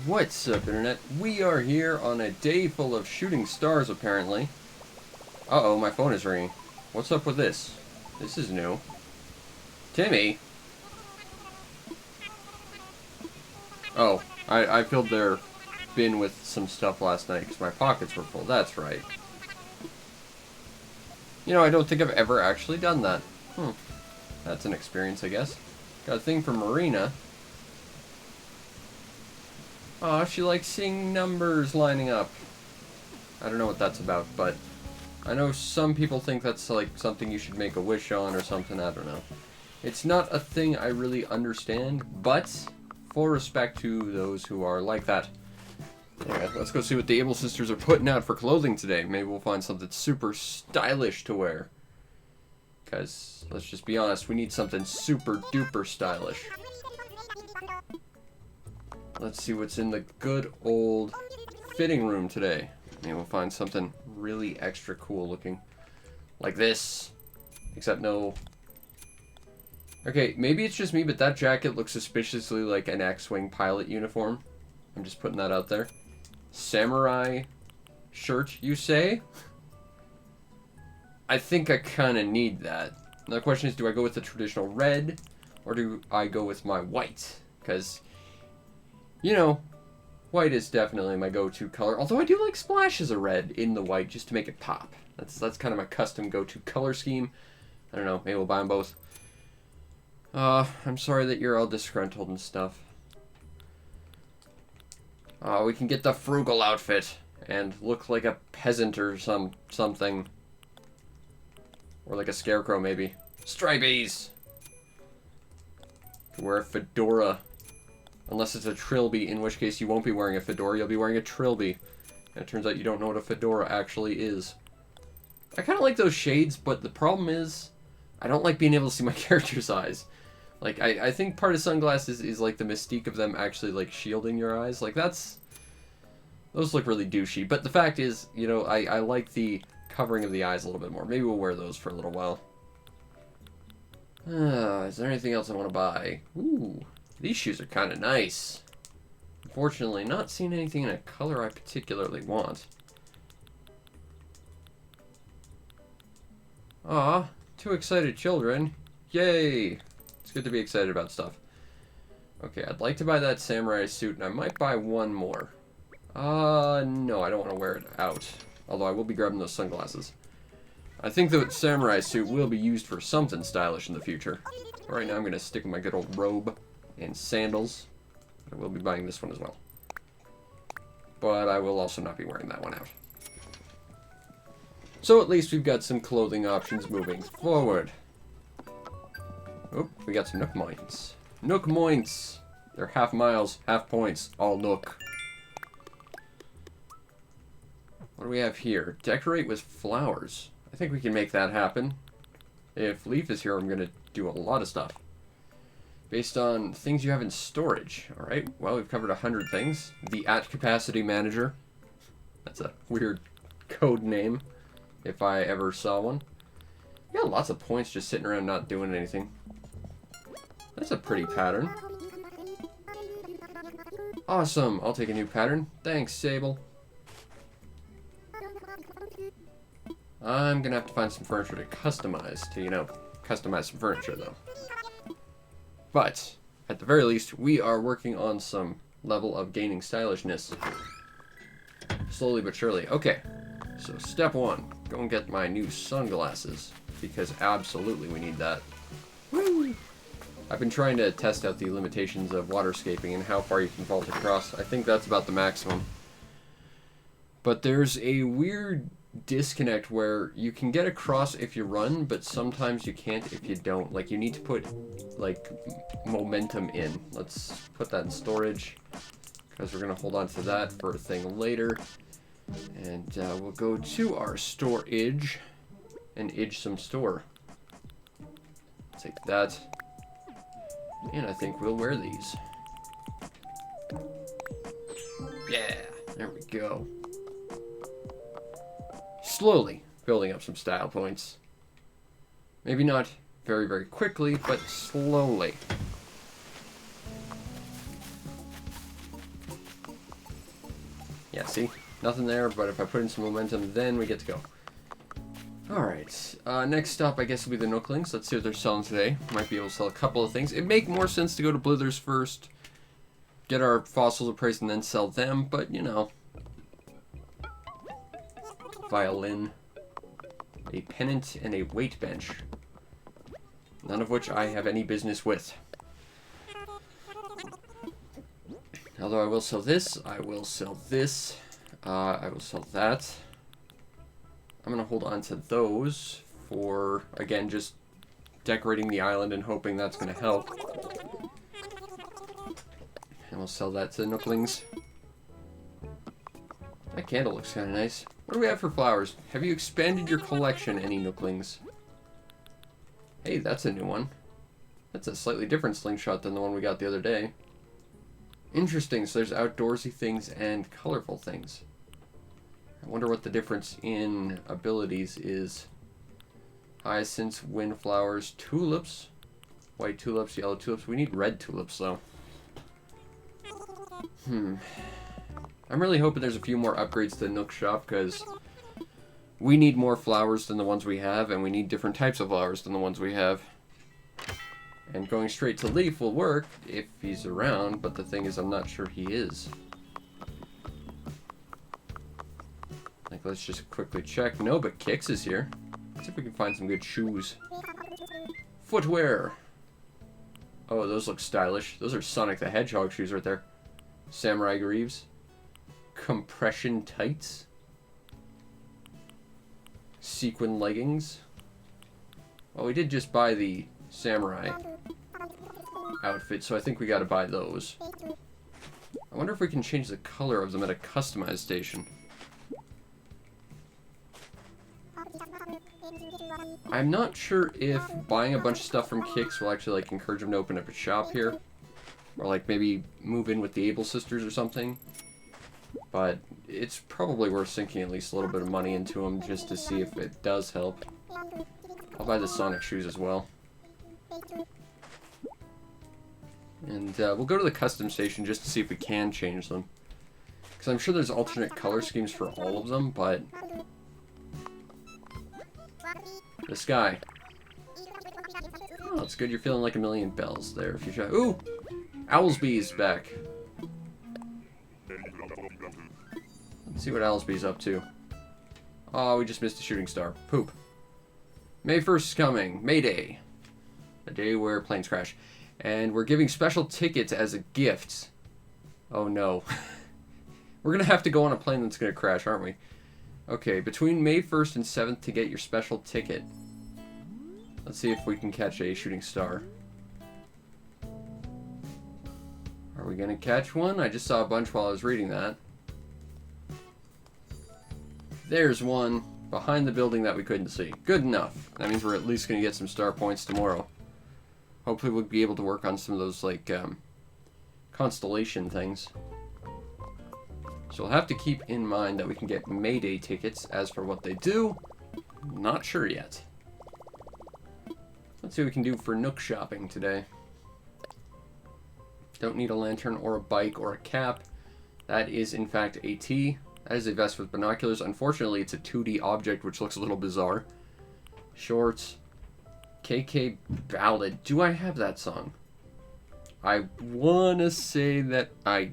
What's up, Internet? We are here on a day full of shooting stars, apparently. Uh-oh, my phone is ringing. What's up with this? This is new. Timmy? Oh, I filled their bin with some stuff last night because my pockets were full. That's right. You know, I don't think I've ever actually done that. That's an experience, I guess. Got a thing for Marina. Aw, she likes seeing numbers lining up. I don't know what that's about, but I know some people think that's like something you should make a wish on or something. I don't know. It's not a thing I really understand, but full respect to those who are like that. Anyway, let's go see what the Able Sisters are putting out for clothing today. Maybe we'll find something super stylish to wear. Because, let's just be honest, we need something super duper stylish. Let's see what's in the good old fitting room today. Maybe we'll find something really extra cool looking. Like this. Except no... Okay, maybe it's just me, but that jacket looks suspiciously like an X-Wing pilot uniform. I'm just putting that out there. Samurai shirt, you say? I think I kind of need that. Now the question is, do I go with the traditional red, or do I go with my white? Because... you know, white is definitely my go-to color. Although I do like splashes of red in the white just to make it pop. That's kind of my custom go-to color scheme. I don't know, maybe we'll buy them both. I'm sorry that you're all disgruntled and stuff. We can get the frugal outfit and look like a peasant or something. Or like a scarecrow, maybe. Stripies! Can wear a fedora. Unless it's a Trilby, in which case you won't be wearing a fedora, you'll be wearing a Trilby. And it turns out you don't know what a fedora actually is. I kind of like those shades, but the problem is, I don't like being able to see my character's eyes. Like, I think part of sunglasses is like the mystique of them actually like shielding your eyes. Like those look really douchey. But the fact is, you know, I like the covering of the eyes a little bit more. Maybe we'll wear those for a little while. Is there anything else I want to buy? Ooh. These shoes are kind of nice. Unfortunately, not seeing anything in a color I particularly want. Aw, two excited children. Yay! It's good to be excited about stuff. Okay, I'd like to buy that samurai suit, and I might buy one more. No, I don't want to wear it out. Although I will be grabbing those sunglasses. I think the samurai suit will be used for something stylish in the future. Right now I'm going to stick with my good old robe and sandals. I will be buying this one as well. But I will also not be wearing that one out. So at least we've got some clothing options moving forward. Oh, we got some Nook Moints. Nook Moints! They're half miles, half points, all Nook. What do we have here? Decorate with flowers. I think we can make that happen. If Leaf is here, I'm going to do a lot of stuff. Based on things you have in storage. Alright, well, we've covered 100 things. The at-capacity manager. That's a weird code name, if I ever saw one. We got lots of points just sitting around not doing anything. That's a pretty pattern. Awesome, I'll take a new pattern. Thanks, Sable. I'm gonna have to find some furniture to customize, to, you know, customize some furniture, though. But, at the very least, we are working on some level of gaining stylishness. Slowly but surely. Okay, so step one, go and get my new sunglasses, because absolutely we need that. Woo! I've been trying to test out the limitations of waterscaping and how far you can vault across. I think that's about the maximum. But there's a weird disconnect where you can get across if you run, but sometimes you can't if you don't. Like, you need to put, like, momentum in. Let's put that in storage, because we're going to hold on to that for a thing later. And we'll go to our storage and age some store. take that. And I think we'll wear these. Yeah, there we go. Slowly building up some style points. Maybe not very, very quickly, but slowly. Yeah, see? Nothing there, but if I put in some momentum, then we get to go. Alright, next stop I guess will be the Nooklings. Let's see what they're selling today. Might be able to sell a couple of things. It'd make more sense to go to Blithers first, get our fossils appraised, and then sell them, but you know. Violin, a pennant, and a weight bench. None of which I have any business with. Although I will sell this, I will sell this, I will sell that. I'm going to hold on to those for, again, just decorating the island and hoping that's going to help. And we'll sell that to the Nooklings. That candle looks kind of nice. What do we have for flowers? Have you expanded your collection, any Nooklings? Hey, that's a new one. That's a slightly different slingshot than the one we got the other day. Interesting, so there's outdoorsy things and colorful things. I wonder what the difference in abilities is. Hyacinths, windflowers, tulips. White tulips, yellow tulips. We need red tulips, though. I'm really hoping there's a few more upgrades to the Nook shop, because we need more flowers than the ones we have, and we need different types of flowers than the ones we have. And going straight to Leaf will work if he's around, but the thing is I'm not sure he is. Like, let's just quickly check. No, but Kix is here. Let's see if we can find some good shoes. Footwear. Oh, those look stylish. Those are Sonic the Hedgehog shoes right there. Samurai Greaves. Compression tights. Sequin leggings. Well, we did just buy the samurai outfit, so I think we gotta buy those. I wonder if we can change the color of them at a customized station. I'm not sure if buying a bunch of stuff from Kix will actually, like, encourage them to open up a shop here. Or, like, maybe move in with the Able Sisters or something. But it's probably worth sinking at least a little bit of money into them just to see if it does help. I'll buy the Sonic shoes as well. And we'll go to the custom station just to see if we can change them. Because I'm sure there's alternate color schemes for all of them, but... The sky. Oh, it's good you're feeling like a million bells there if you try. Ooh! Owlsby's back. Let's see what Owlsby's up to. Oh, we just missed a shooting star. Poop. May 1st is coming. May Day. A day where planes crash. And we're giving special tickets as a gift. Oh no. We're going to have to go on a plane that's going to crash, aren't we? Okay, between May 1st and 7th to get your special ticket. Let's see if we can catch a shooting star. Are we going to catch one? I just saw a bunch while I was reading that. There's one behind the building that we couldn't see. Good enough. That means we're at least going to get some star points tomorrow. Hopefully we'll be able to work on some of those, like, constellation things. So we'll have to keep in mind that we can get Mayday tickets. As for what they do, not sure yet. Let's see what we can do for Nook shopping today. Don't need a lantern or a bike or a cap. That is, in fact, a T. That is a vest with binoculars. Unfortunately, it's a 2D object, which looks a little bizarre. Shorts. KK Ballad. Do I have that song? I want to say that I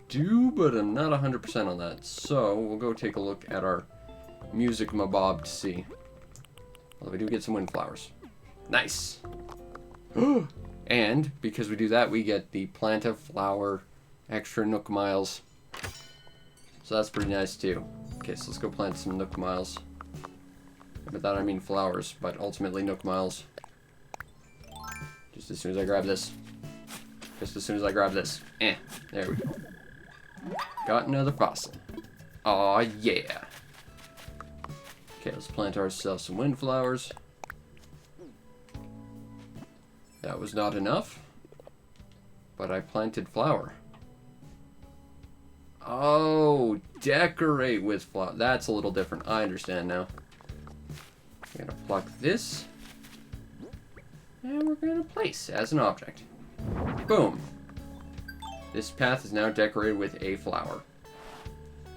do, but I'm not 100% on that. So, we'll go take a look at our music mabob to see. Although we do get some windflowers. Nice! And, because we do that, we get the Plant a Flower extra Nook miles. So that's pretty nice, too. Okay, so let's go plant some Nook miles. By that I mean flowers, but ultimately Nook miles. Just as soon as I grab this. Just as soon as I grab this. There we go. Got another fossil. Aw, yeah. Okay, let's plant ourselves some windflowers. That was not enough. But I planted flower. Oh, decorate with flower. That's a little different. I understand now. We're gonna pluck this. And we're gonna place as an object. Boom. This path is now decorated with a flower.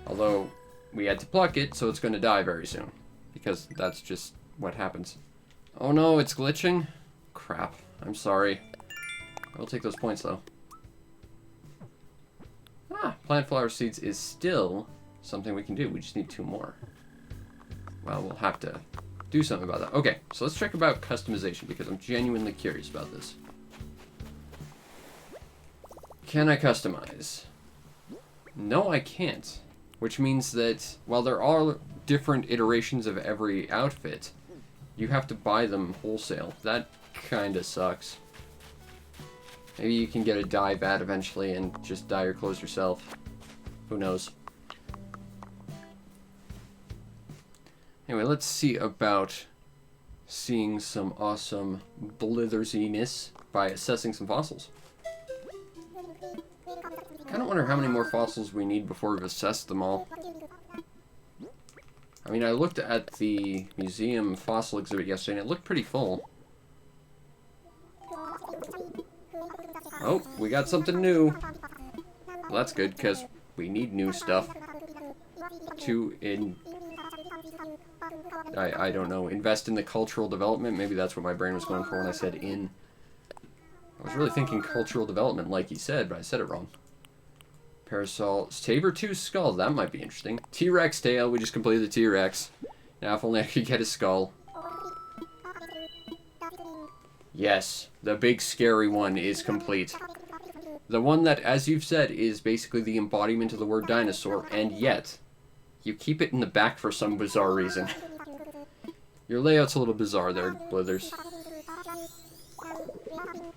Although, we had to pluck it, so it's gonna die very soon. Because that's just what happens. Oh no, it's glitching? Crap. I'm sorry. I'll take those points, though. Ah, plant flower seeds is still something we can do. We just need 2 more. Well, we'll have to do something about that. Okay, so let's check about customization, because I'm genuinely curious about this. Can I customize? No, I can't. Which means that while there are different iterations of every outfit, you have to buy them wholesale. That kinda sucks. Maybe you can get a dye vat eventually and just dye your clothes yourself. Who knows? Anyway, let's see about seeing some awesome blithersiness by assessing some fossils. I kind of wonder how many more fossils we need before we've assessed them all. I mean, I looked at the museum fossil exhibit yesterday and it looked pretty full. Oh, we got something new. Well, that's good, because we need new stuff to I don't know, invest in the cultural development. Maybe that's what my brain was going for when I said in. I was really thinking cultural development, like he said, but I said it wrong. Parasol, Saber-tooth skull, that might be interesting. T-Rex tail, we just completed the T-Rex. Now if only I could get his skull. Yes, the big scary one is complete. The one that, as you've said, is basically the embodiment of the word dinosaur, and yet, you keep it in the back for some bizarre reason. Your layout's a little bizarre there, Blithers.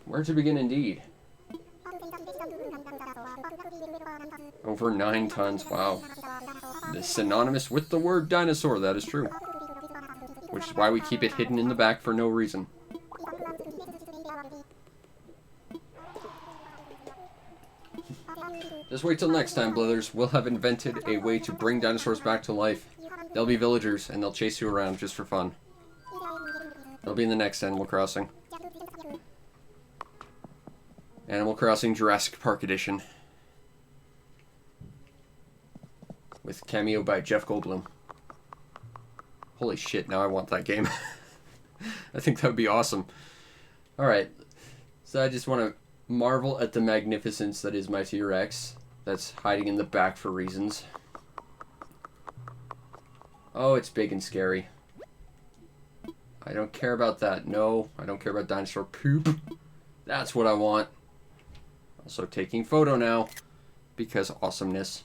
Where to begin indeed? Over 9 tons, wow. This synonymous with the word dinosaur, that is true. Which is why we keep it hidden in the back for no reason. Just wait till next time, Blithers. We'll have invented a way to bring dinosaurs back to life. They'll be villagers, and they'll chase you around just for fun. It'll be in the next Animal Crossing. Animal Crossing Jurassic Park Edition. With cameo by Jeff Goldblum. Holy shit, now I want that game. I think that would be awesome. Alright, so I just want to marvel at the magnificence that is my T-Rex. That's hiding in the back for reasons. Oh, it's big and scary. I don't care about that. No, I don't care about dinosaur poop. That's what I want. Also taking photo now, because awesomeness.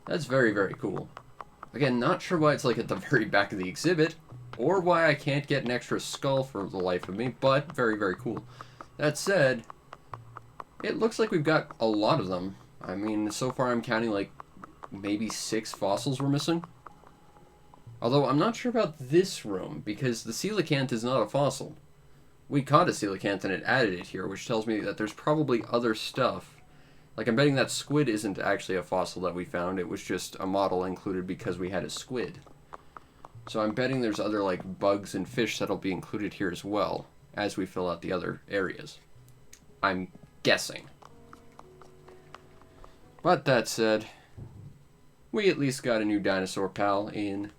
That's very, very cool. Again, not sure why it's like at the very back of the exhibit, or why I can't get an extra skull for the life of me, but very, very cool. That said, it looks like we've got a lot of them. I mean, so far I'm counting like maybe 6 fossils we're missing. Although I'm not sure about this room, because the coelacanth is not a fossil. We caught a coelacanth and it added it here, which tells me that there's probably other stuff. Like, I'm betting that squid isn't actually a fossil that we found. It was just a model included because we had a squid. So I'm betting there's other, like, bugs and fish that'll be included here as well, as we fill out the other areas. I'm guessing. But that said, we at least got a new dinosaur pal in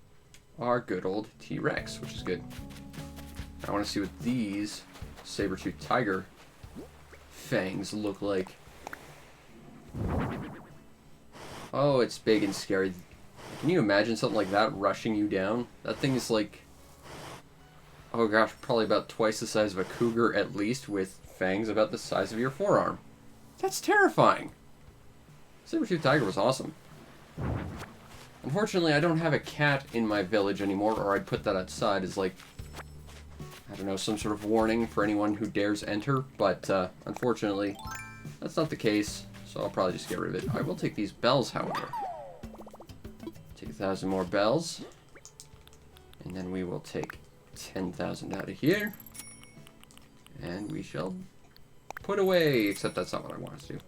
our good old T-Rex, which is good. I want to see what these saber-toothed tiger fangs look like. Oh, it's big and scary. Can you imagine something like that rushing you down? That thing is like, oh gosh, probably about twice the size of a cougar at least, with fangs about the size of your forearm. That's terrifying. Saber-toothed tiger was awesome. Unfortunately, I don't have a cat in my village anymore, or I'd put that outside as like, I don't know, some sort of warning for anyone who dares enter, but unfortunately, that's not the case. So I'll probably just get rid of it. I will take these bells, however. Take 1,000 more bells. And then we will take 10,000 out of here. And we shall put away, except that's not what I want to do.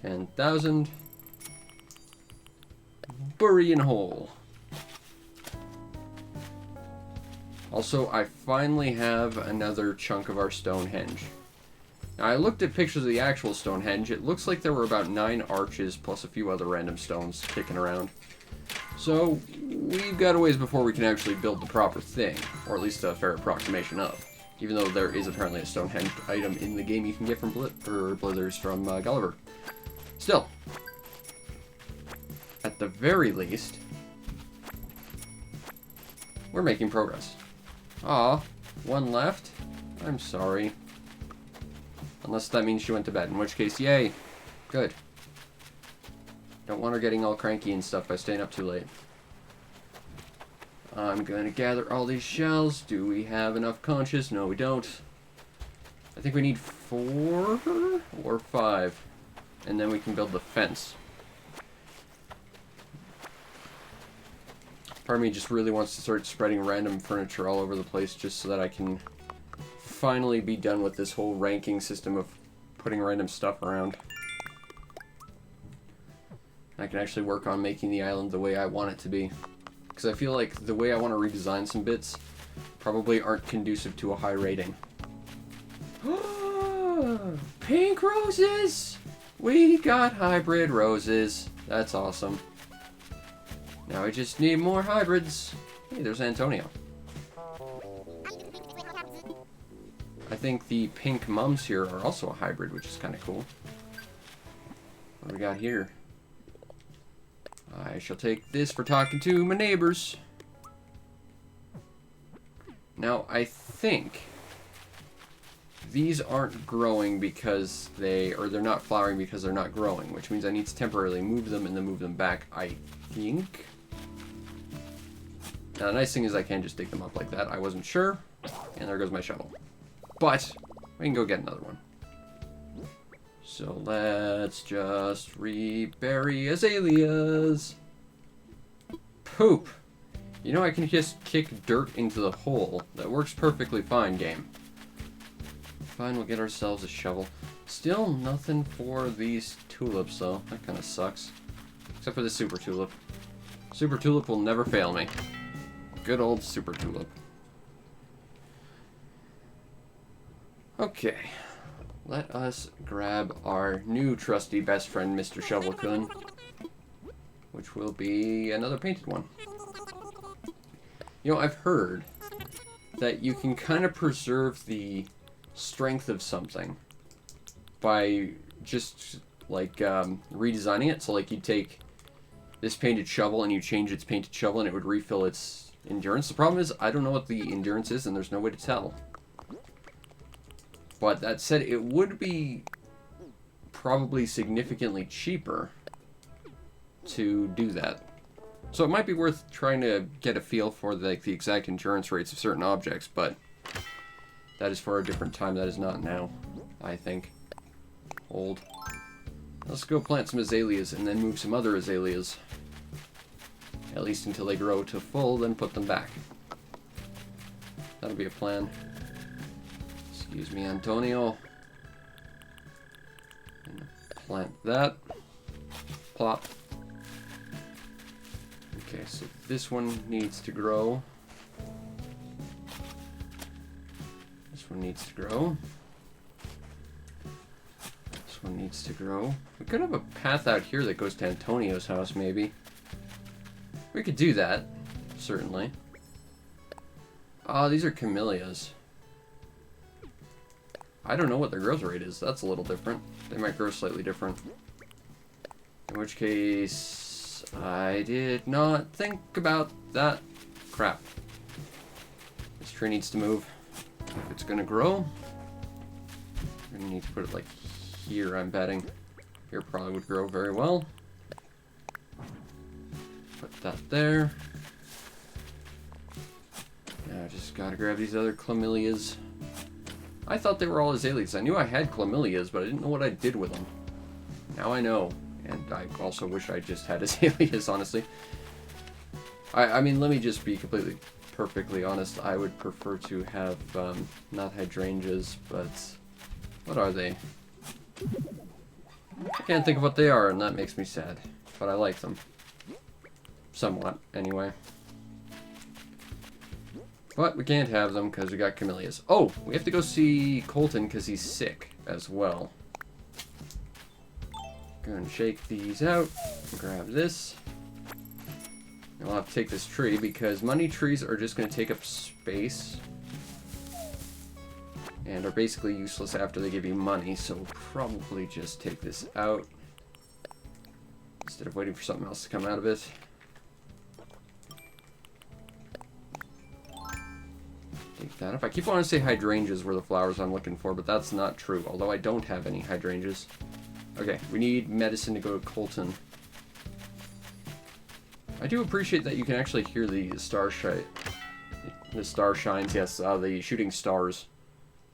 10,000. Bury in hole. Also, I finally have another chunk of our Stonehenge. Now, I looked at pictures of the actual Stonehenge. It looks like there were about 9 arches plus a few other random stones kicking around. So, we've got a ways before we can actually build the proper thing, or at least a fair approximation of. Even though there is apparently a Stonehenge item in the game you can get from Blithers from Gulliver. Still, at the very least, we're making progress. Aw, one left? I'm sorry. Unless that means she went to bed, in which case, yay. Good. Don't want her getting all cranky and stuff by staying up too late. I'm gonna gather all these shells. Do we have enough conches? No, we don't. I think we need 4 or 5. And then we can build the fence. Part of me just really wants to start spreading random furniture all over the place just so that I can finally be done with this whole ranking system of putting random stuff around. I can actually work on making the island the way I want it to be. Because I feel like the way I want to redesign some bits probably aren't conducive to a high rating. Pink roses! We got hybrid roses. That's awesome. Now we just need more hybrids. Hey, there's Antonio. I think the pink mums here are also a hybrid, which is kind of cool. What do we got here? I shall take this for talking to my neighbors. Now, I think these aren't growing because they're not flowering because they're not growing, which means I need to temporarily move them and then move them back, I think. Now, the nice thing is I can just dig them up like that. I wasn't sure, and there goes my shovel. But we can go get another one. So let's just rebury azaleas. Poop. You know, I can just kick dirt into the hole. That works perfectly fine, game. Fine, we'll get ourselves a shovel. Still nothing for these tulips, though. That kind of sucks. Except for the super tulip. Super tulip will never fail me. Good old super tulip. Okay. Let us grab our new trusty best friend, Mr. Shovelkun, which will be another painted one. You know, I've heard that you can kind of preserve the strength of something by just, like, redesigning it. So, like, you'd take this painted shovel and you change its painted shovel and it would refill its endurance. The problem is, I don't know what the endurance is and there's no way to tell. But that said, it would be probably significantly cheaper to do that. So it might be worth trying to get a feel for the exact endurance rates of certain objects, but that is for a different time. That is not now, I think. Hold. Let's go plant some azaleas and then move some other azaleas. At least until they grow to full, then put them back. That'll be a plan. Excuse me, Antonio. Plant that. Plop. Okay, so this one needs to grow. This one needs to grow. This one needs to grow. We could have a path out here that goes to Antonio's house, maybe. We could do that, certainly. Ah, these are camellias. I don't know what their growth rate is. That's a little different. They might grow slightly different. In which case, I did not think about that. Crap. This tree needs to move. If it's gonna grow, we're gonna need to put it like here, I'm betting. Here probably would grow very well. Put that there. Now I just gotta grab these other camellias. I thought they were all azaleas. I knew I had camellias, but I didn't know what I did with them. Now I know. And I also wish I just had azaleas, honestly. I mean, let me just be completely perfectly honest, I would prefer to have, not hydrangeas, but what are they? I can't think of what they are, and that makes me sad. But I like them. Somewhat, anyway. But we can't have them because we got camellias. Oh, we have to go see Colton because he's sick as well. Go and shake these out. Grab this. And we'll have to take this tree because money trees are just going to take up space. And are basically useless after they give you money, so we'll probably just take this out instead of waiting for something else to come out of it. Take that up. I keep wanting to say hydrangeas were the flowers I'm looking for, but that's not true, although I don't have any hydrangeas. Okay, we need medicine to go to Colton. I do appreciate that you can actually hear the star shine. The star shines, yes, the shooting stars.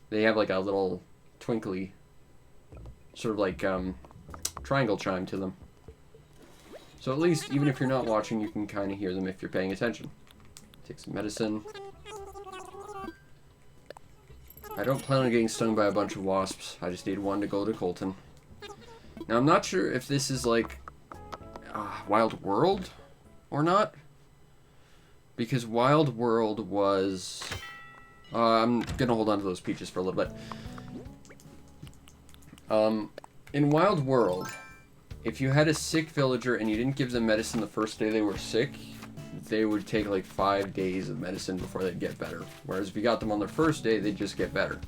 They have like a little twinkly, sort of like triangle chime to them. So at least, even if you're not watching, you can kind of hear them if you're paying attention. Take some medicine. I don't plan on getting stung by a bunch of wasps. I just need one to go to Colton. Now, I'm not sure if this is like Wild World or not. Because Wild World was... I'm going to hold on to those peaches for a little bit. In Wild World, if you had a sick villager and you didn't give them medicine the first day they were sick, they would take like 5 days of medicine before they'd get better. Whereas if you got them on their first day, they'd just get better.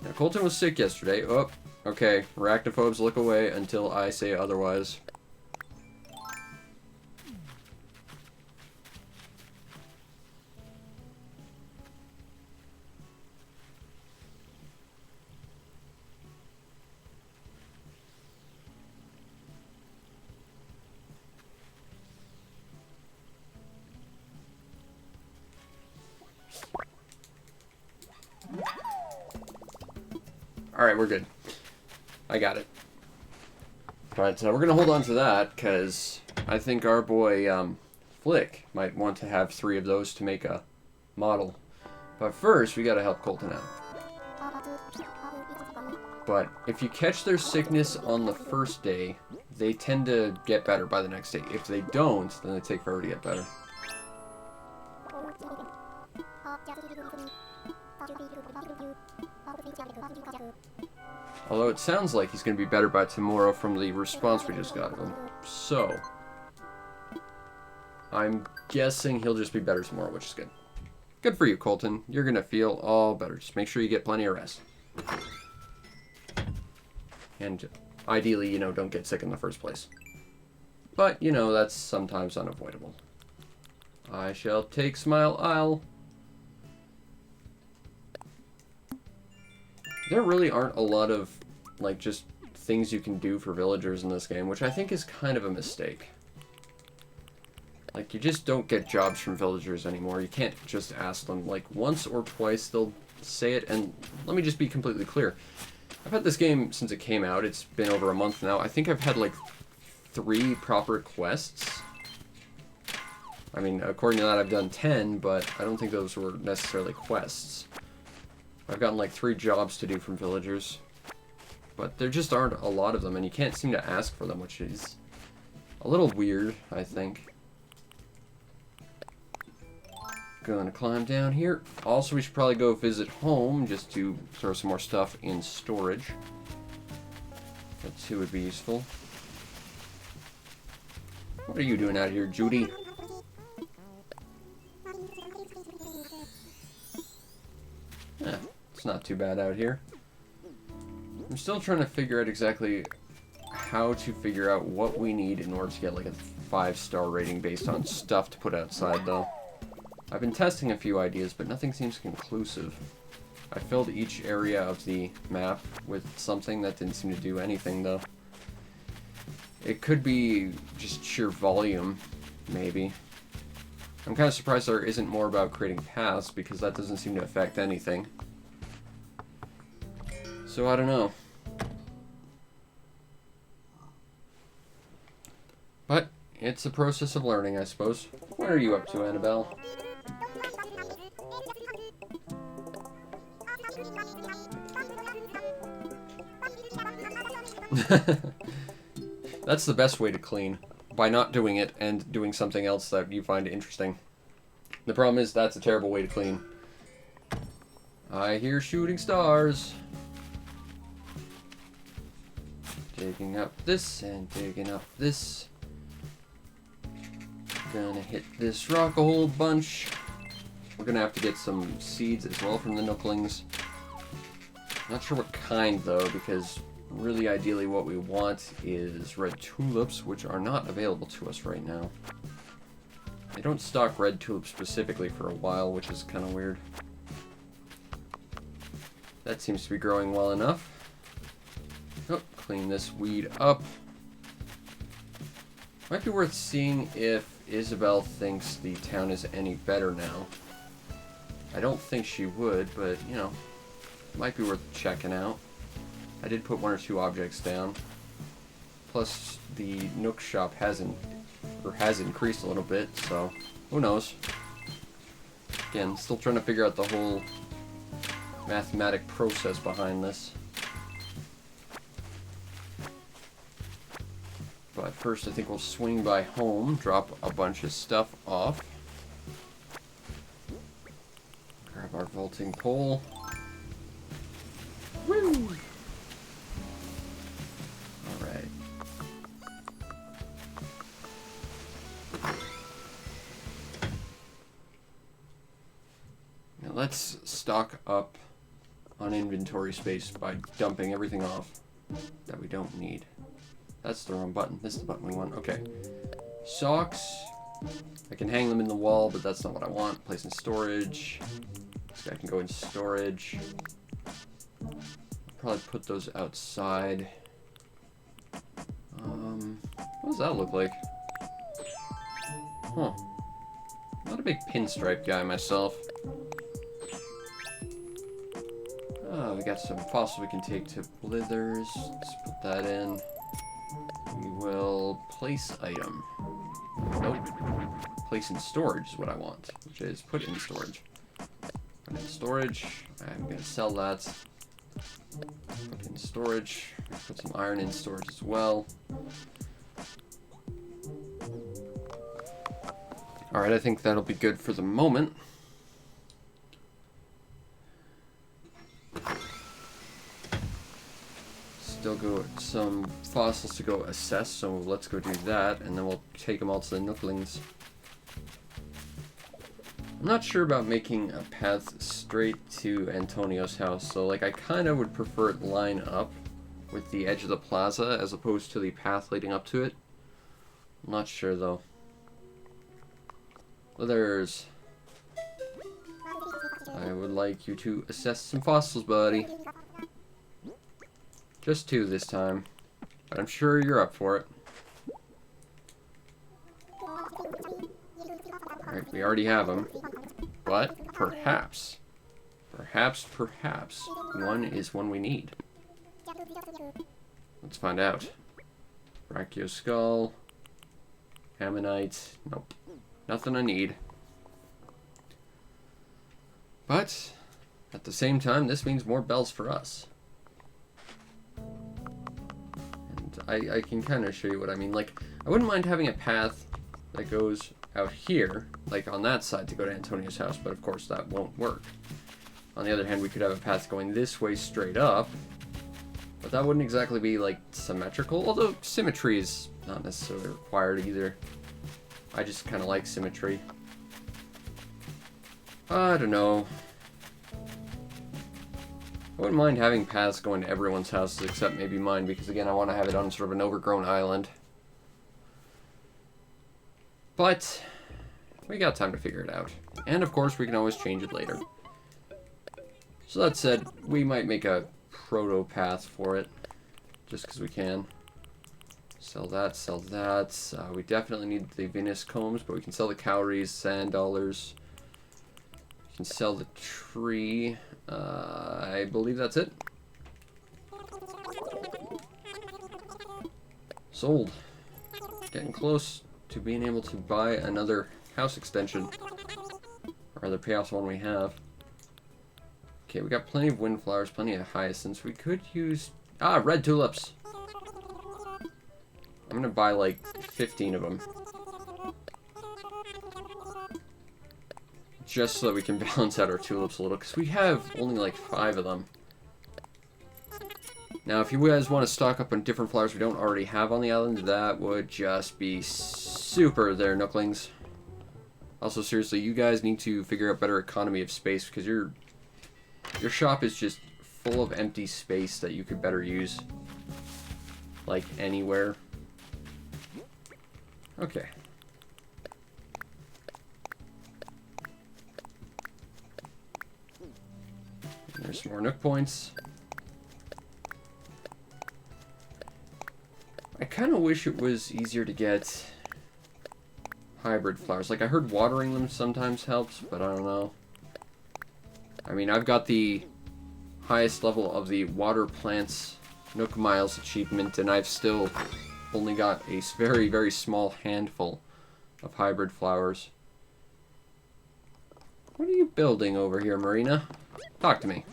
Now, Colton was sick yesterday. Oh, okay. Arachnophobes, look away until I say otherwise. Alright, we're good. I got it. But we're going to hold on to that, because I think our boy Flick might want to have 3 of those to make a model. But first, we got to help Colton out. But if you catch their sickness on the first day, they tend to get better by the next day. If they don't, then they take forever to get better. Although it sounds like he's going to be better by tomorrow from the response we just got of him. So, I'm guessing he'll just be better tomorrow, which is good. Good for you, Colton. You're going to feel all better. Just make sure you get plenty of rest. And ideally, you know, don't get sick in the first place. But, you know, that's sometimes unavoidable. I shall take Smile Isle. There really aren't a lot of, like, just things you can do for villagers in this game, which I think is kind of a mistake. Like, you just don't get jobs from villagers anymore. You can't just ask them, like, once or twice they'll say it, and let me just be completely clear. I've had this game since it came out. It's been over a month now. I think I've had, like, 3 proper quests. I mean, according to that, I've done 10, but I don't think those were necessarily quests. I've gotten like 3 jobs to do from villagers, but there just aren't a lot of them, and you can't seem to ask for them, which is a little weird, I think. Gonna climb down here. Also, we should probably go visit home just to throw some more stuff in storage. That too would be useful. What are you doing out here, Judy? Yeah, it's not too bad out here. I'm still trying to figure out exactly how to figure out what we need in order to get like a 5-star rating based on stuff to put outside, though. I've been testing a few ideas, but nothing seems conclusive. I filled each area of the map with something that didn't seem to do anything, though. It could be just sheer volume, maybe. I'm kind of surprised there isn't more about creating paths, because that doesn't seem to affect anything. So I don't know. But it's a process of learning, I suppose. What are you up to, Annabelle? That's the best way to clean, by not doing it and doing something else that you find interesting. The problem is that's a terrible way to clean. I hear shooting stars. Digging up this and digging up this. Gonna hit this rock a whole bunch. We're gonna have to get some seeds as well from the Nooklings. Not sure what kind though, because really ideally what we want is red tulips, which are not available to us right now. They don't stock red tulips specifically for a while, which is kind of weird. That seems to be growing well enough. Oh, clean this weed up. Might be worth seeing if Isabel thinks the town is any better now. I don't think she would, but, you know, might be worth checking out. I did put 1 or 2 objects down. Plus, the Nook shop has increased a little bit, so who knows. Again, still trying to figure out the whole mathematic process behind this. But first, I think we'll swing by home, drop a bunch of stuff off. Grab our vaulting pole. Woo! Alright. Now let's stock up on inventory space by dumping everything off that we don't need. That's the wrong button. This is the button we want. Okay. Socks. I can hang them in the wall, but that's not what I want. Place in storage. This guy can go in storage. I'll probably put those outside. What does that look like? Huh. Not a big pinstripe guy myself. Oh, we got some fossils we can take to Blithers. Let's put that in. We will place item. Nope. Place in storage is what I want, which is put in storage. Put in storage. I'm going to sell that. Put in storage. Put some iron in storage as well. Alright, I think that'll be good for the moment. Still got some fossils to go assess, so let's go do that, and then we'll take them all to the Nooklings. I'm not sure about making a path straight to Antonio's house, so like I kind of would prefer it line up with the edge of the plaza as opposed to the path leading up to it. I'm not sure though. Others, I would like you to assess some fossils, buddy. Just 2 this time, but I'm sure you're up for it. Alright, we already have them, but perhaps, one is one we need. Let's find out. Brachio skull, ammonite, nope, nothing I need. But, at the same time, this means more bells for us. I can kind of show you what I mean. Like, I wouldn't mind having a path that goes out here, like on that side to go to Antonio's house, but of course that won't work. On the other hand, we could have a path going this way straight up, but that wouldn't exactly be, like, symmetrical, although symmetry is not necessarily required either. I just kind of like symmetry. I don't know. I wouldn't mind having paths going to everyone's houses except maybe mine, because again I want to have it on sort of an overgrown island. But we got time to figure it out. And of course we can always change it later. So that said, we might make a proto path for it, just because we can. Sell that, sell that. We definitely need the Venus combs, but we can sell the cowries, sand dollars. We can sell the tree. I believe that's it. Sold. Getting close to being able to buy another house extension. Or rather, pay off the one we have. Okay, we got plenty of windflowers, plenty of hyacinths. We could use... red tulips! I'm gonna buy like 15 of them. Just so that we can balance out our tulips a little, because we have only like 5 of them. Now, if you guys want to stock up on different flowers we don't already have on the island, that would just be super there, Nooklings. Also, seriously, you guys need to figure out better economy of space, because your shop is just full of empty space that you could better use. Like, anywhere. Okay. There's some more Nook points. I kind of wish it was easier to get hybrid flowers. Like, I heard watering them sometimes helps, but I don't know. I mean, I've got the highest level of the water plants Nook Miles achievement, and I've still only got a very, very small handful of hybrid flowers. What are you building over here, Marina? Talk to me.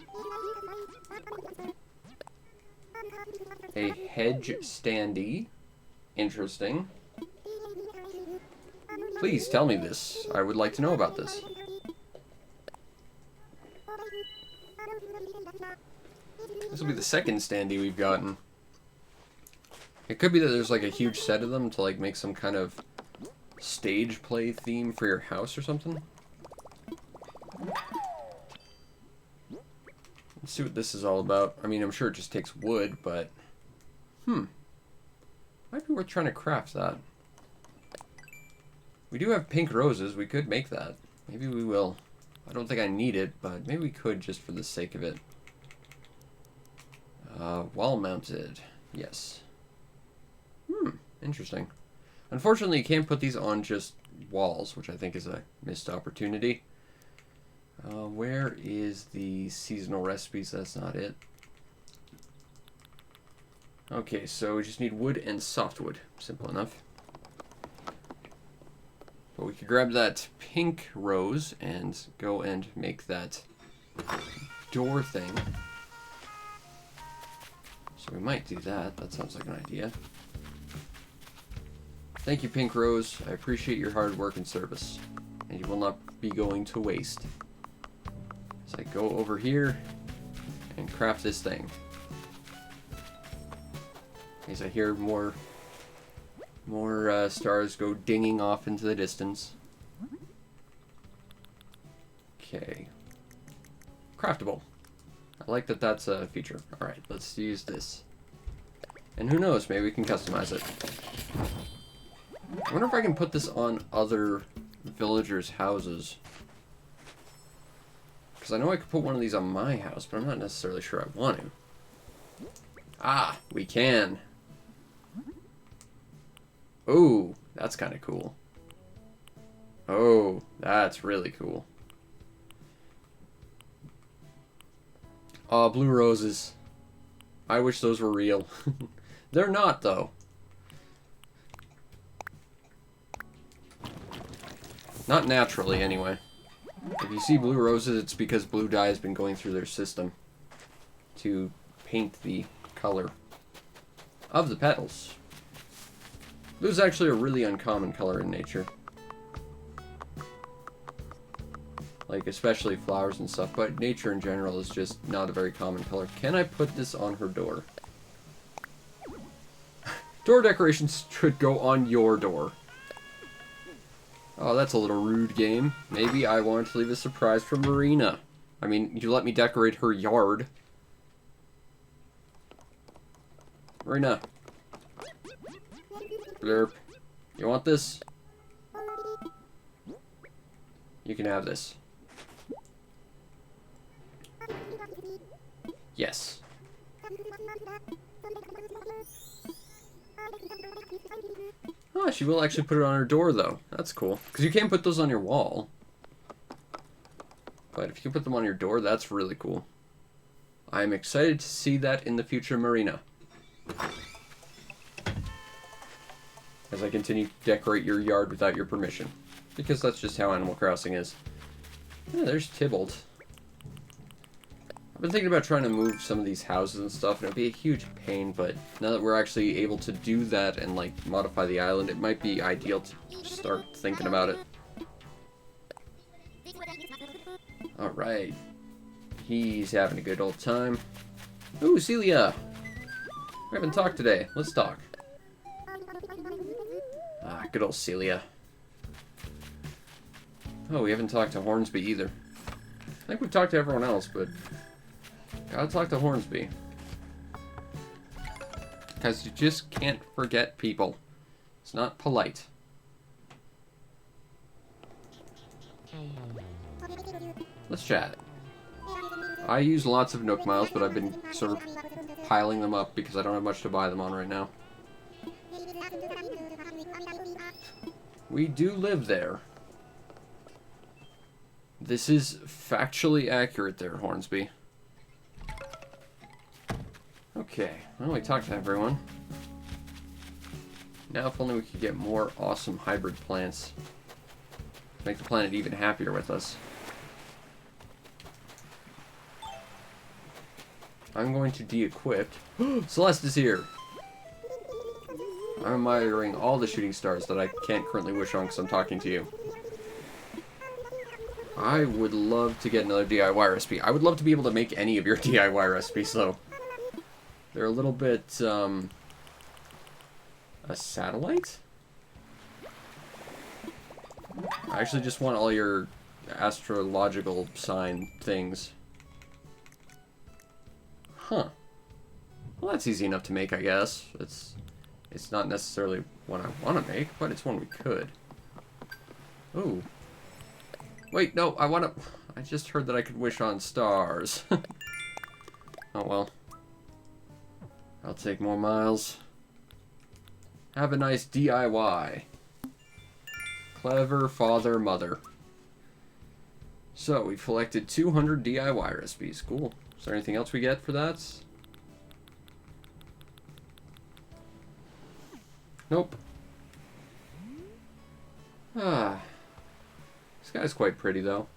A hedge standee. Interesting. Please tell me this. I would like to know about this. This will be the second standee we've gotten. It could be that there's like a huge set of them to like make some kind of stage play theme for your house or something. Let's see what this is all about. I mean, I'm sure it just takes wood, but... Might be worth trying to craft that. We do have pink roses. We could make that. Maybe we will. I don't think I need it, but maybe we could just for the sake of it. Wall-mounted. Yes. Interesting. Unfortunately, you can't put these on just walls, which I think is a missed opportunity. Where is the seasonal recipes? That's not it. Okay, so we just need wood and softwood. Simple enough. But we could grab that pink rose and go and make that door thing. So we might do that. That sounds like an idea. Thank you, Pink Rose. I appreciate your hard work and service. And you will not be going to waste. So I go over here and craft this thing. As I hear more stars go dinging off into the distance. Okay. Craftable. I like that that's a feature. Alright, let's use this. And who knows, maybe we can customize it. I wonder if I can put this on other villagers' houses. Because I know I could put one of these on my house, but I'm not necessarily sure I want to. Ah, we can. Oh, that's kind of cool. Oh, that's really cool. Oh, blue roses. I wish those were real. They're not, though. Not naturally, anyway. If you see blue roses, it's because blue dye has been going through their system to paint the color of the petals. Blue is actually a really uncommon color in nature. Like, especially flowers and stuff, but nature in general is just not a very common color. Can I put this on her door? Door decorations should go on your door. Oh, that's a little rude, game. Maybe I wanted to leave a surprise for Marina. I mean, you let me decorate her yard. Marina. Blurp. You want this? You can have this. Yes. Oh, she will actually put it on her door, though. That's cool. Because you can't put those on your wall. But if you can put them on your door, that's really cool. I'm excited to see that in the future, Marina. As I continue to decorate your yard without your permission. Because that's just how Animal Crossing is. Yeah, there's Tybalt. I've been thinking about trying to move some of these houses and stuff, and it'd be a huge pain, but now that we're actually able to do that and, like, modify the island, it might be ideal to start thinking about it. Alright. He's having a good old time. Ooh, Celia! We haven't talked today. Let's talk. Ah, good old Celia. Oh, we haven't talked to Hornsby either. I think we've talked to everyone else, but gotta talk to Hornsby. Because you just can't forget people. It's not polite. Let's chat. I use lots of Nook Miles, but I've been sort of piling them up because I don't have much to buy them on right now. We do live there. This is factually accurate there, Hornsby. Okay, well, we talked to everyone. Now if only we could get more awesome hybrid plants. Make the planet even happier with us. I'm going to de-equip. Celeste is here! I'm admiring all the shooting stars that I can't currently wish on because I'm talking to you. I would love to get another DIY recipe. I would love to be able to make any of your DIY recipes, though. They're a little bit, a satellite? I actually just want all your astrological sign things. Huh. Well, that's easy enough to make, I guess. It's not necessarily one I want to make, but it's one we could. Ooh. Wait, no, I just heard that I could wish on stars. Oh well. I'll take more miles. Have a nice DIY. Clever father, mother. So, we've collected 200 DIY recipes. Cool. Is there anything else we get for that? Nope. Ah. This guy's quite pretty, though.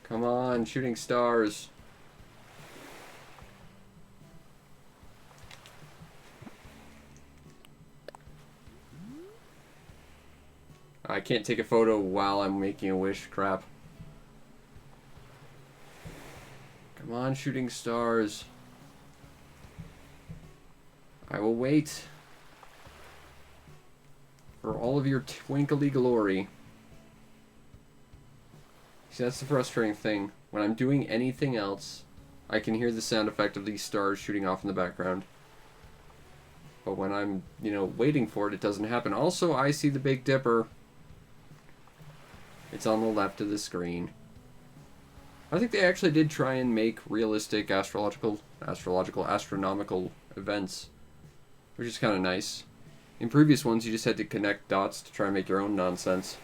Come on, shooting stars. I can't take a photo while I'm making a wish. Crap. Come on, shooting stars. I will wait for all of your twinkly glory. See, that's the frustrating thing. When I'm doing anything else, I can hear the sound effect of these stars shooting off in the background. But when I'm, waiting for it, it doesn't happen. Also, I see the Big Dipper. It's on the left of the screen. I think they actually did try and make realistic astronomical events, which is kind of nice. In previous ones, you just had to connect dots to try and make your own nonsense.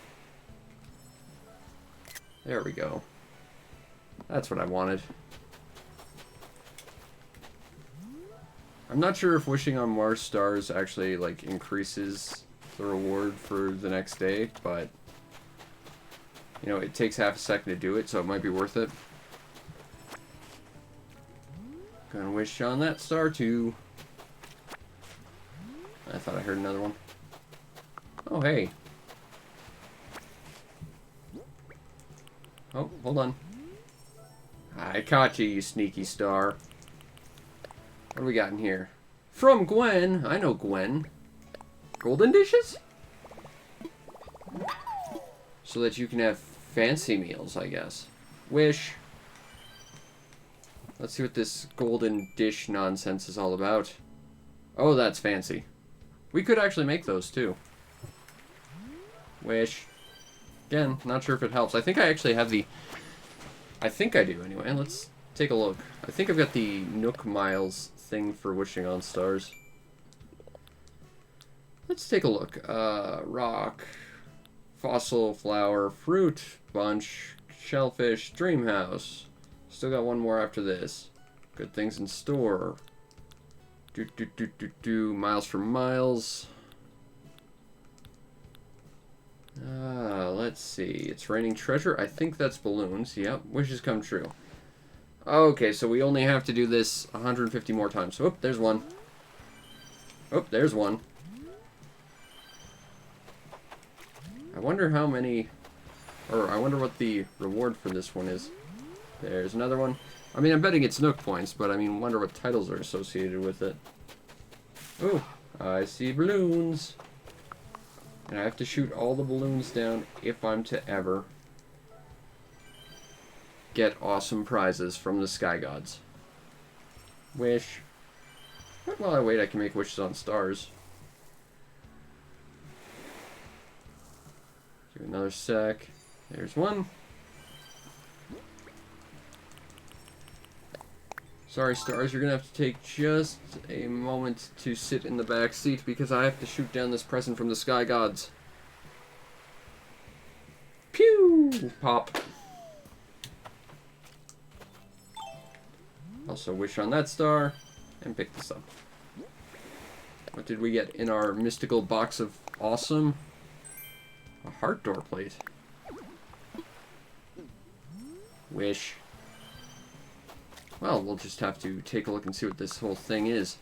There we go. That's what I wanted. I'm not sure if wishing on Mars stars actually, increases the reward for the next day, but it takes half a second to do it, so it might be worth it. Gonna wish on that star too. I thought I heard another one. Oh, hey. Oh, hold on. I caught you, you sneaky star. What do we got in here? From Gwen. I know Gwen. Golden dishes? So that you can have fancy meals, I guess. Wish. Let's see what this golden dish nonsense is all about. Oh, that's fancy. We could actually make those, too. Wish. Again, not sure if it helps. I think I actually have the... I think I do, anyway. Let's take a look. I think I've got the Nook Miles thing for wishing on stars. Let's take a look. Rock... Fossil, flower, fruit, bunch, shellfish, dream house. Still got one more after this. Good things in store. Miles for miles. Let's see. It's raining treasure. I think that's balloons. Yep. Wishes come true. Okay, so we only have to do this 150 more times. Oop, there's one. Oop, there's one. I wonder how many... Or I wonder what the reward for this one is. There's another one. I mean, I'm betting it's Nook points, but I mean, wonder what titles are associated with it. Oh, I see balloons. And I have to shoot all the balloons down if I'm to ever get awesome prizes from the Sky Gods. Wish. But while I wait, I can make wishes on stars. Give it another sec. There's one. Sorry, stars, you're gonna have to take just a moment to sit in the back seat because I have to shoot down this present from the Sky Gods. Pew! Pop. Also wish on that star and pick this up. What did we get in our mystical box of awesome? A heart door plate. Wish. Well, we'll just have to take a look and see what this whole thing is.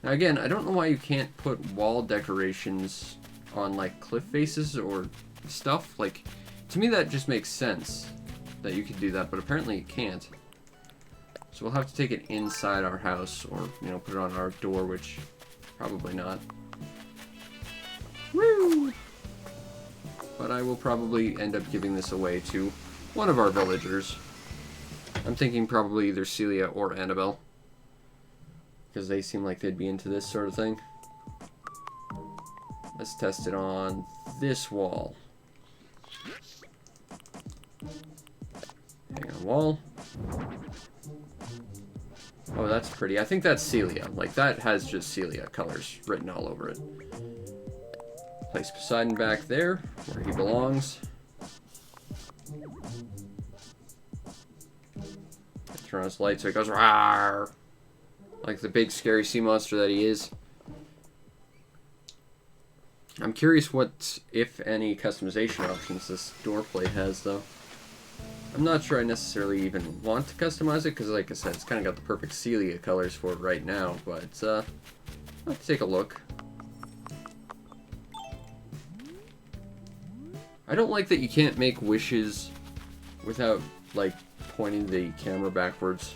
Now again, I don't know why you can't put wall decorations on like cliff faces or stuff. Like, to me that just makes sense that you could do that, but apparently you can't. So we'll have to take it inside our house or, you know, put it on our door, which probably not. Woo! But I will probably end up giving this away to one of our villagers. I'm thinking probably either Celia or Annabelle, because they seem like they'd be into this sort of thing. Let's test it on this wall. Hang on, wall. Oh, that's pretty. I think that's Celia. Like, that has just Celia colors written all over it. Place Poseidon back there, where he belongs. Turn on his light so it goes rawr, like the big scary sea monster that he is. I'm curious what, if any, customization options this door plate has, though. I'm not sure I necessarily even want to customize it, because like I said, it's kind of got the perfect Celia colors for it right now, but let's take a look. I don't like that you can't make wishes without, like, pointing the camera backwards.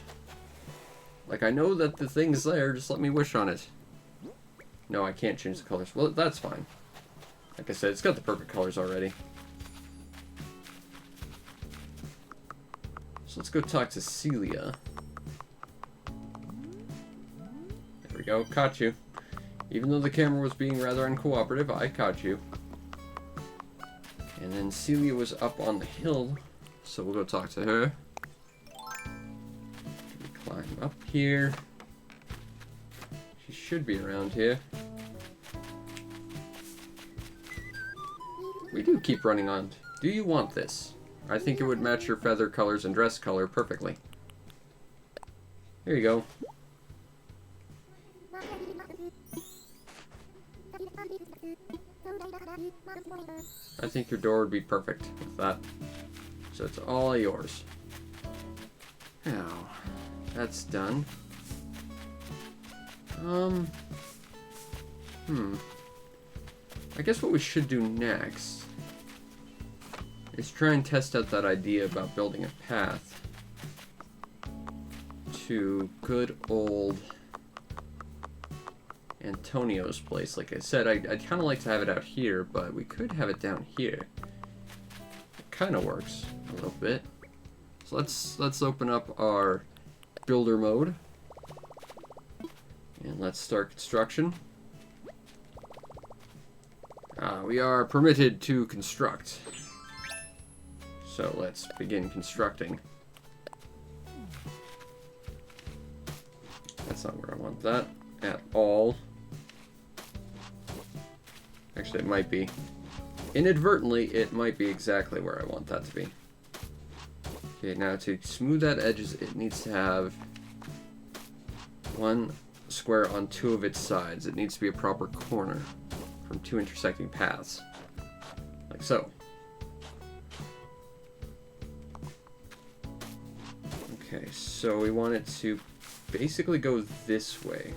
Like, I know that the thing's there, just let me wish on it. No, I can't change the colors. Well, that's fine. Like I said, it's got the perfect colors already. So let's go talk to Celia. There we go, caught you. Even though the camera was being rather uncooperative, I caught you. And then Celia was up on the hill, so we'll go talk to her. Climb up here. She should be around here. We do keep running on. Do you want this? I think it would match your feather colors and dress color perfectly. Here you go. I think your door would be perfect with that. So it's all yours. Now, that's done. I guess what we should do next is try and test out that idea about building a path to good old Antonio's place. Like I said, I'd kind of like to have it out here, but we could have it down here. It kind of works a little bit. So let's open up our builder mode and let's start construction. We are permitted to construct. So let's begin constructing. That's not where I want that at all. Actually, it might be. Inadvertently, it might be exactly where I want that to be. Okay, now to smooth that edges, it needs to have one square on two of its sides. It needs to be a proper corner from two intersecting paths. Like so. Okay, so we want it to basically go this way.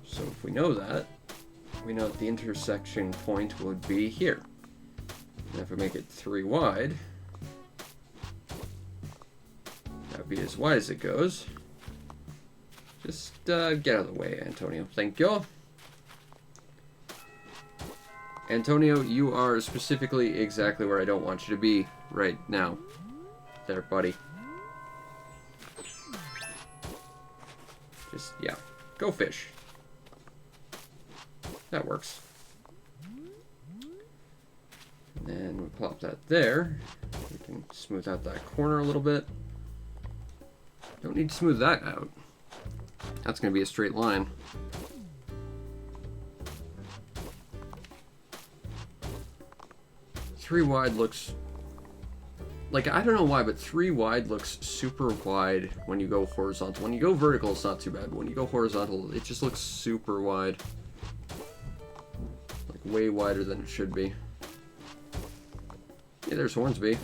So if we know that, we know that the intersection point would be here. And if we make it 3 wide, that would be as wide as it goes. Just get out of the way, Antonio. Thank you. Antonio, you are specifically exactly where I don't want you to be right now. There, buddy. Just, yeah. Go fish. That works. And then we plop that there. We can smooth out that corner a little bit. Don't need to smooth that out. That's going to be a straight line. Three wide looks... Like, I don't know why, but 3 wide looks super wide when you go horizontal. When you go vertical, it's not too bad. But when you go horizontal, it just looks super wide. Like, way wider than it should be. Yeah, there's Hornsby.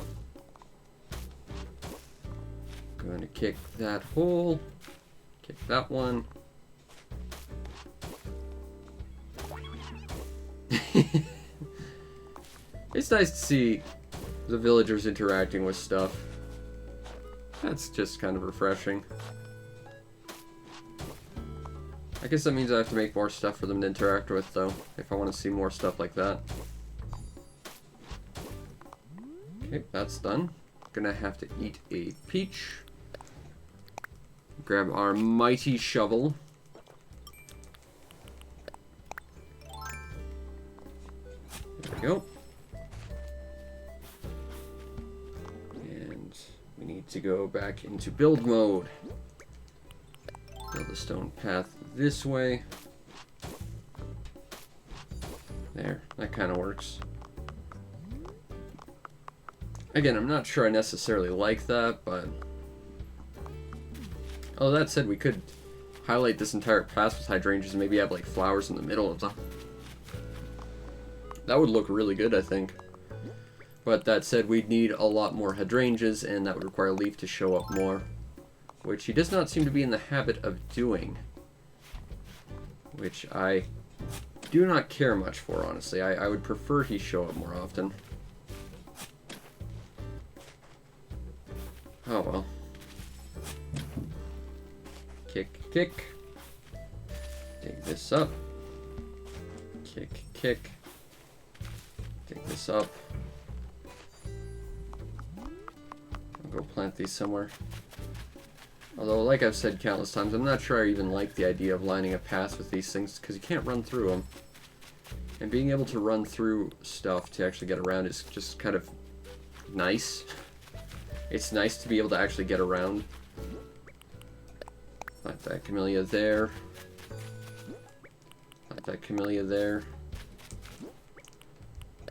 Going to kick that hole. Kick that one. It's nice to see the villagers interacting with stuff. That's just kind of refreshing. I guess that means I have to make more stuff for them to interact with, though, if I want to see more stuff like that. Okay, that's done. Gonna have to eat a peach. Grab our mighty shovel. There we go. And we need to go back into build mode. Build a stone path this way. There, that kind of works. Again, I'm not sure I necessarily like that, but... Oh, that said, we could highlight this entire path with hydrangeas and maybe have, like, flowers in the middle of them. That would look really good, I think. But that said, we'd need a lot more hydrangeas, and that would require Leaf to show up more. Which he does not seem to be in the habit of doing. Which I do not care much for, honestly. I would prefer he show up more often. Oh well. Kick, kick. Dig this up. Kick, kick. Dig this up. I'll go plant these somewhere. Although, like I've said countless times, I'm not sure I even like the idea of lining a path with these things, because you can't run through them. And being able to run through stuff to actually get around is just kind of nice. It's nice to be able to actually get around. Plant that camellia there. Plant that camellia there.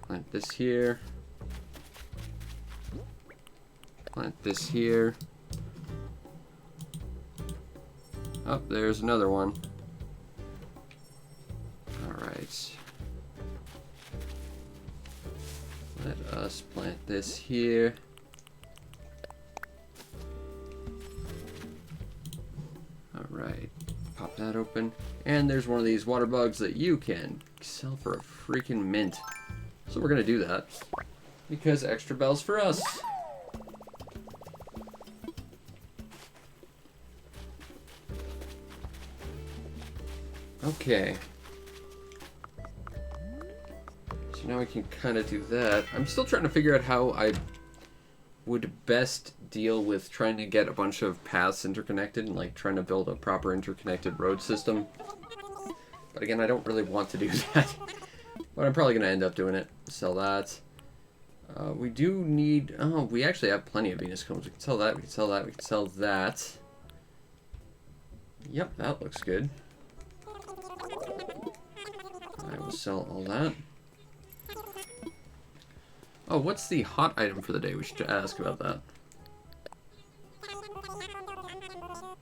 Plant this here. Plant this here. Oh, there's another one. Alright. Let us plant this here. Alright. Pop that open. And there's one of these water bugs that you can sell for a freaking mint. So we're gonna do that. Because extra bells for us. Okay. So now we can kind of do that. I'm still trying to figure out how I would best deal with trying to get a bunch of paths interconnected and like trying to build a proper interconnected road system. But again, I don't really want to do that. But I'm probably going to end up doing it. Sell that. We do need... Oh, we actually have plenty of Venus combs. We can sell that, we can sell that, we can sell that. Yep, that looks good. I will sell all that. Oh, what's the hot item for the day? We should ask about that.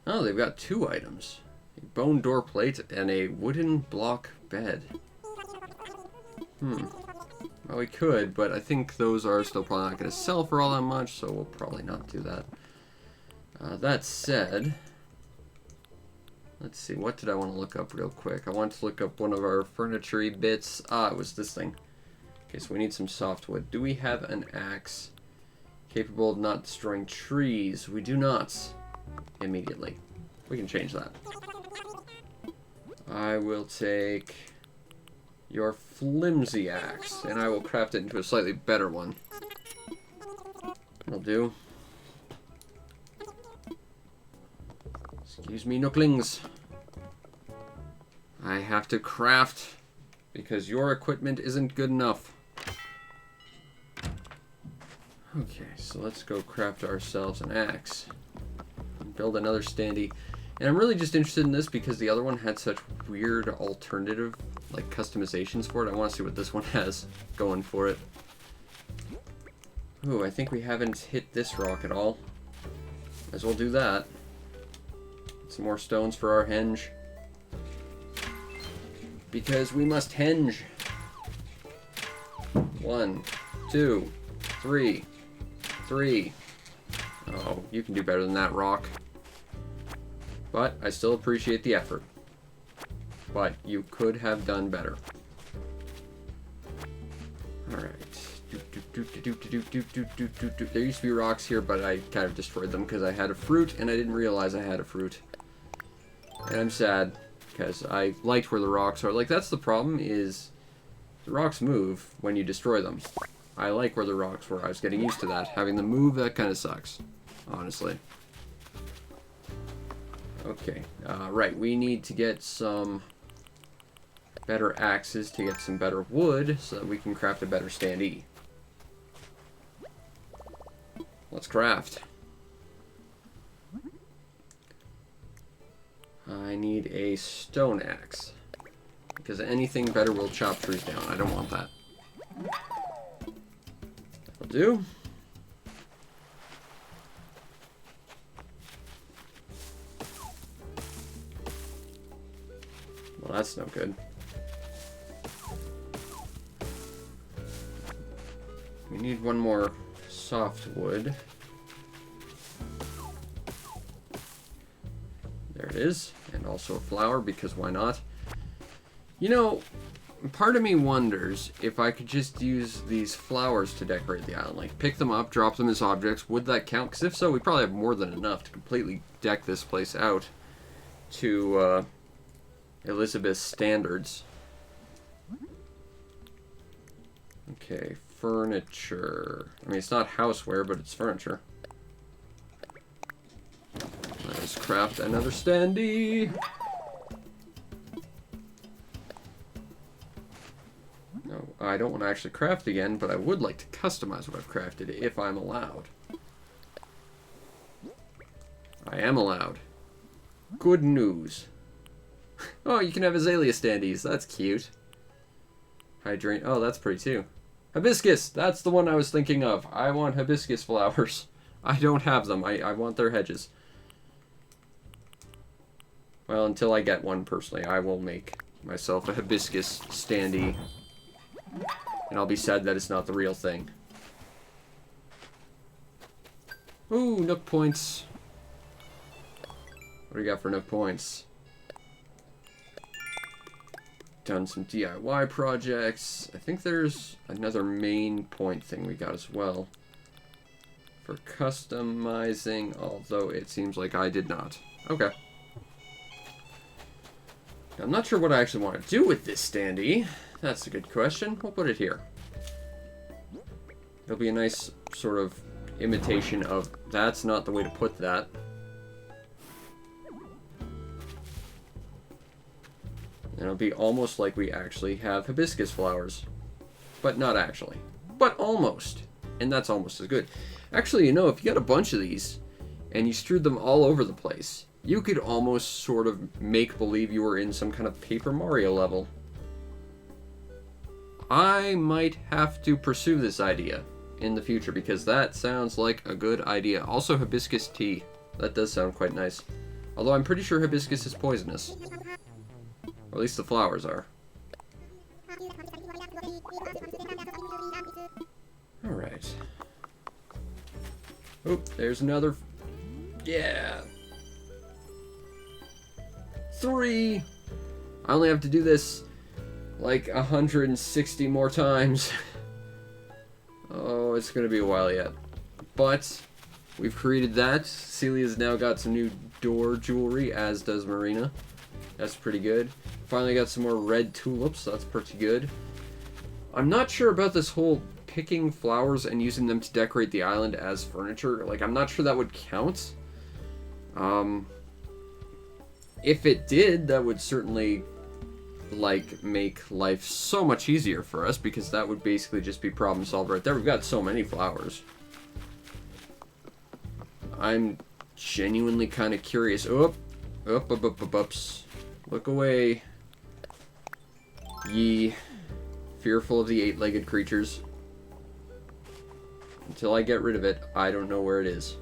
Oh, they've got 2 items. A bone door plate and a wooden block bed. Well, we could, but I think those are still probably not going to sell for all that much, so we'll probably not do that. That said, let's see, what did I want to look up real quick? I want to look up one of our furniture-y bits. Ah, it was this thing. Okay, so we need some softwood. Do we have an axe capable of not destroying trees? We do not. Immediately. We can change that. I will take your flimsy axe, and I will craft it into a slightly better one. That'll do. Excuse me, Nooklings. I have to craft because your equipment isn't good enough. Okay, so let's go craft ourselves an axe. Build another standee. And I'm really just interested in this because the other one had such weird alternative, like, customizations for it. I want to see what this one has going for it. Ooh, I think we haven't hit this rock at all. Might as well do that. Some more stones for our henge. Because we must henge. 1, 2, 3. 3. Oh, you can do better than that, rock. But I still appreciate the effort. But you could have done better. Alright. There used to be rocks here, but I kind of destroyed them because I had a fruit and I didn't realize I had a fruit. And I'm sad because I liked where the rocks are. Like, that's the problem, is the rocks move when you destroy them. I like where the rocks were. I was getting used to that. Having them move, that kind of sucks, honestly. Okay, right, we need to get some better axes to get some better wood so that we can craft a better standee. Let's craft. I need a stone axe, because anything better will chop trees down. I don't want that. That'll do. Well, that's no good. We need one more softwood. There it is. And also a flower, because why not? You know, part of me wonders if I could just use these flowers to decorate the island. Like, pick them up, drop them as objects. Would that count? Because if so, we probably have more than enough to completely deck this place out to Elizabeth's standards. Okay, furniture. I mean, it's not houseware, but it's furniture. Let's craft another standee. No, I don't want to actually craft again, but I would like to customize what I've crafted if I'm allowed. I am allowed. Good news. Oh, you can have azalea standees. That's cute. Hydrant. Oh, that's pretty too. Hibiscus. That's the one I was thinking of. I want hibiscus flowers. I don't have them. I want their hedges. Well, until I get one personally, I will make myself a hibiscus standee. And I'll be sad that it's not the real thing. Ooh, Nook points. What do you got for Nook points? Done some DIY projects. I think there's another main point thing we got as well. For customizing, although it seems like I did not. Okay. I'm not sure what I actually want to do with this standee. That's a good question. We'll put it here. It'll be a nice sort of imitation of... That's not the way to put that. And it'll be almost like we actually have hibiscus flowers. But not actually. But almost. And that's almost as good. Actually, you know, if you got a bunch of these, and you strewed them all over the place, you could almost sort of make believe you were in some kind of Paper Mario level. I might have to pursue this idea in the future, because that sounds like a good idea. Also, hibiscus tea. That does sound quite nice. Although I'm pretty sure hibiscus is poisonous. Or at least the flowers are. Alright. Oop, there's another. Yeah. 3. I only have to do this like 160 more times. Oh, it's gonna be a while yet. But we've created that. Celia's now got some new door jewelry, as does Marina. That's pretty good. Finally got some more red tulips. That's pretty good. I'm not sure about this whole picking flowers and using them to decorate the island as furniture. Like, I'm not sure that would count. If it did, that would certainly, like, make life so much easier for us, because that would basically just be problem solved right there. We've got so many flowers. I'm genuinely kind of curious. Oops. Look away, ye fearful of the 8-legged creatures. Until I get rid of it, I don't know where it is.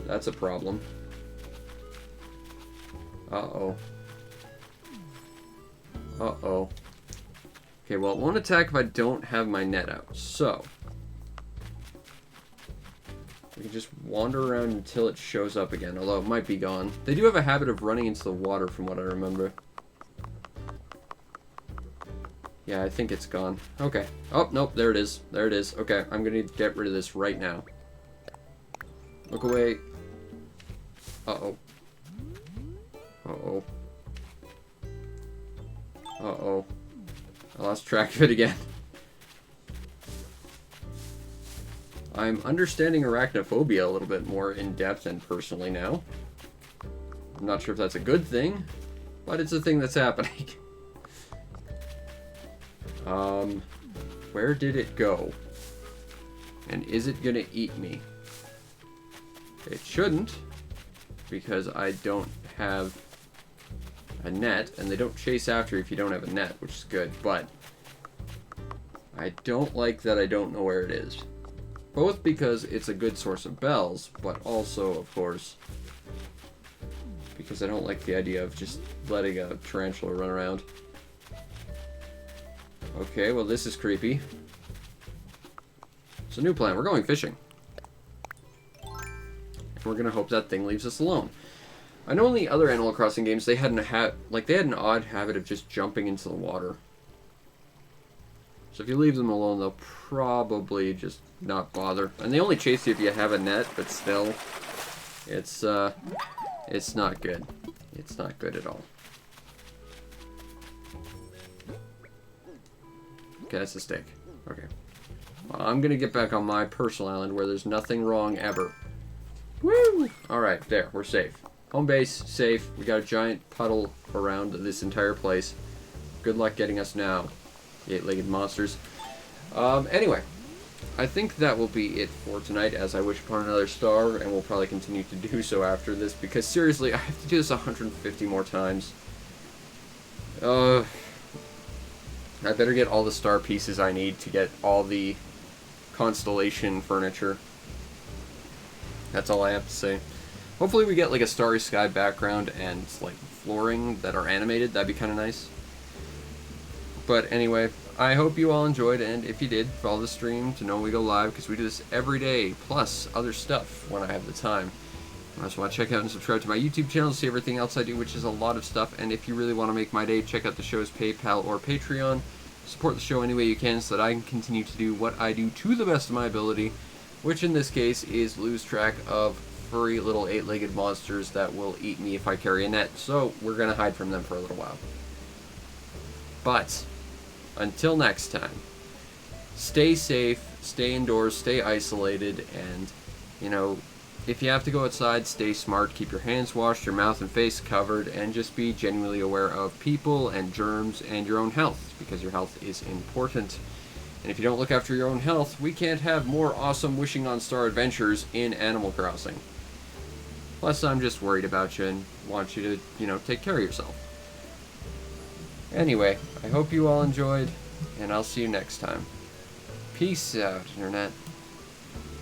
That's a problem. Uh-oh. Uh-oh. Okay, well, it won't attack if I don't have my net out. So, we can just wander around until it shows up again, although it might be gone. They do have a habit of running into the water, from what I remember. Yeah, I think it's gone. Okay. Oh, nope, there it is. There it is. Okay, I'm gonna need to get rid of this right now. Look away. Uh-oh. Uh-oh. Uh-oh. I lost track of it again. I'm understanding arachnophobia a little bit more in depth and personally now. I'm not sure if that's a good thing, but it's a thing that's happening. Where did it go? And is it gonna eat me? It shouldn't, because I don't have a net, and they don't chase after you if you don't have a net, which is good, but I don't like that I don't know where it is. Both because it's a good source of bells, but also, of course, because I don't like the idea of just letting a tarantula run around. Okay, well, this is creepy. It's a new plan. We're going fishing. And we're gonna hope that thing leaves us alone. I know in the other Animal Crossing games they had an odd habit of just jumping into the water. So if you leave them alone, they'll probably just not bother. And they only chase you if you have a net, but still, it's not good. It's not good at all. Okay, that's a stick. Okay. Well, I'm gonna get back on my personal island where there's nothing wrong ever. Woo! Alright, there, we're safe. Home base, safe. We got a giant puddle around this entire place. Good luck getting us now, the 8-legged monsters. Anyway, I think that will be it for tonight, as I wish upon another star, and we'll probably continue to do so after this, because seriously, I have to do this 150 more times. I better get all the star pieces I need to get all the constellation furniture. That's all I have to say. Hopefully we get like a starry sky background and like flooring that are animated. That'd be kind of nice. But anyway, I hope you all enjoyed, and if you did, follow the stream to know when we go live, because we do this every day, plus other stuff when I have the time. I also want to check out and subscribe to my YouTube channel to see everything else I do, which is a lot of stuff. And if you really want to make my day, check out the show's PayPal or Patreon. Support the show any way you can so that I can continue to do what I do to the best of my ability, which in this case is lose track of furry little 8-legged monsters that will eat me if I carry a net. So we're going to hide from them for a little while. But until next time, stay safe, stay indoors, stay isolated, and, you know, if you have to go outside, stay smart, keep your hands washed, your mouth and face covered, and just be genuinely aware of people and germs and your own health, because your health is important. And if you don't look after your own health, we can't have more awesome Wishing on Star adventures in Animal Crossing. Plus, I'm just worried about you and want you to, you know, take care of yourself. Anyway, I hope you all enjoyed, and I'll see you next time. Peace out, Internet.